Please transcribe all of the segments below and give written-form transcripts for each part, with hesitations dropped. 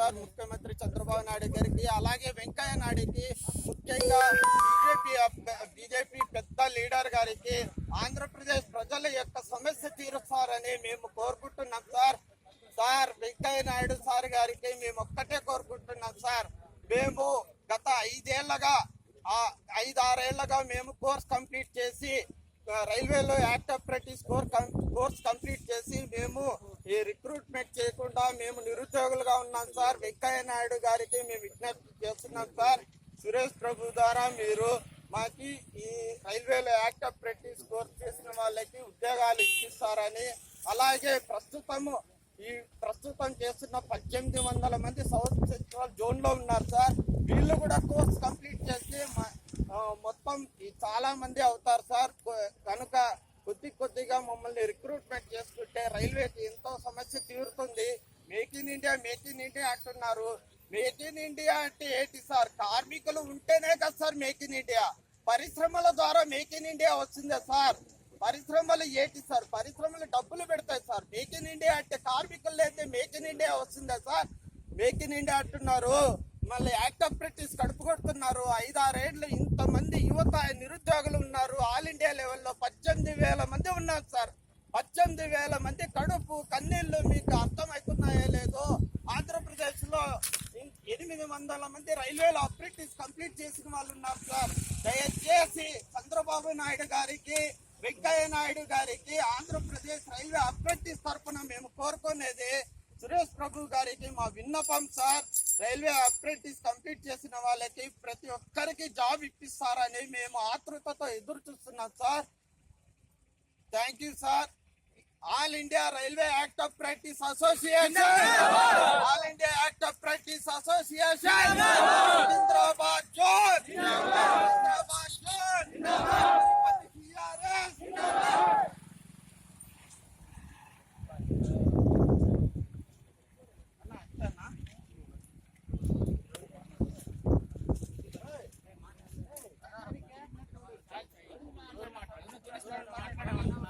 Sir ముఖ్యమంత్రి చంద్రబాబు నాయుడు గారికి, అలాగే వెంకయ్య నాయుడుకి, ముఖ్యంగా బీజేపీ పెద్ద లీడర్ గారికి ఆంధ్రప్రదేశ్ ప్రజల యొక్క సమస్య తీరుస్తారని మేము కోరుకుంటున్నాం sir. Sir Venkaiah Naidu sir గారికి మేము ఒక్కటే కోరుకుంటున్నాం సార్. మేము గత 5-6 ఏళ్లగా మేము కోర్స్ కంప్లీట్ చేసి రైల్వేలో యాక్ట్ అప్రెంటిస్ కోర్స్ కంప్లీట్ చేసి మేము ఈ రిక్రూట్మెంట్ చేయకుండా మేము నిరుద్యోగులుగా ఉన్నాం సార్. వెంకయ్య నాయుడు గారికి మేము విజ్ఞప్తి చేస్తున్నాం సార్. సురేష్ ప్రభు ద్వారా మీరు మాకి ఈ రైల్వేలో యాక్ట్ అప్రెంటిస్ కోర్స్ చేసిన వాళ్ళకి ఉద్యోగాలు ఇప్పిస్తారని, అలాగే ప్రస్తుతం చేస్తున్న 1800 మంది సౌత్ సెంట్రల్ జోన్ లో ఉన్నారు సార్. వీళ్ళు కూడా కోర్స్ కంప్లీట్ చేసి మొత్తం చాలా మంది అవుతారు సార్. కనుక కొద్దిగా మమ్మల్ని రిక్రూట్మెంట్ చేసుకుంటే రైల్వేకి ఎంతో సమస్య తీరుతుంది. మేక్ ఇన్ ఇండియా అంటున్నారు. మేక్ ఇన్ ఇండియా అంటే ఏంటి సార్? కార్మికులు ఉంటేనే కదా సార్ మేక్ ఇన్ ఇండియా. పరిశ్రమల ద్వారా మేక్ ఇన్ ఇండియా వస్తుందా సార్? పరిశ్రమలు ఏంటి సార్? పరిశ్రమలు డబ్బులు పెడతాయి సార్. మేక్ ఇన్ ఇండియా అంటే కార్మికులు లేదే మేక్ ఇన్ ఇండియా వస్తుందా సార్? మేక్ ఇన్ ఇండియా అంటున్నారు, మళ్ళీ యాక్ట్ అప్రెంటిస్ కడుపు కొడుతున్నారు. 5-6 ఏళ్ళు ఇంతమంది యువత నిరుద్యోగులు ఉన్నారు. ఆల్ ఇండియా లెవెల్లో 18,000 మంది ఉన్నారు సార్. 18,000 మంది కడుపు కన్నీళ్లు మీకు అర్థమవుతున్నాయో లేదో. ఆంధ్రప్రదేశ్ లో 800 మంది రైల్వేలో అప్రెంటిస్ కంప్లీట్ చేసిన వాళ్ళు ఉన్నారు సార్. దయచేసి చంద్రబాబు నాయుడు గారికి, వెంకయ్య నాయుడు గారికి ఆంధ్రప్రదేశ్ రైల్వే అప్రెంటిస్ తరఫున మేము కోరుకునేది, సురేష్ ప్రభు గారికి మా విన్నపం సార్. రైల్వే అప్రెంటిస్ కంప్లీట్ చేసిన వాళ్ళకి ప్రతి ఒక్కరికి జాబ్ ఇప్పిస్తారని మేము ఆతృతతో ఎదురు చూస్తున్నాం sir. Thank you sir. All India railway act apprentice association, all India act apprentice association zindabad జోన్, జిందాబాద్ జోన్, టిఆర్ఎస్.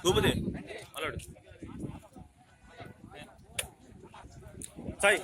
తూపుదే అలడు సాయి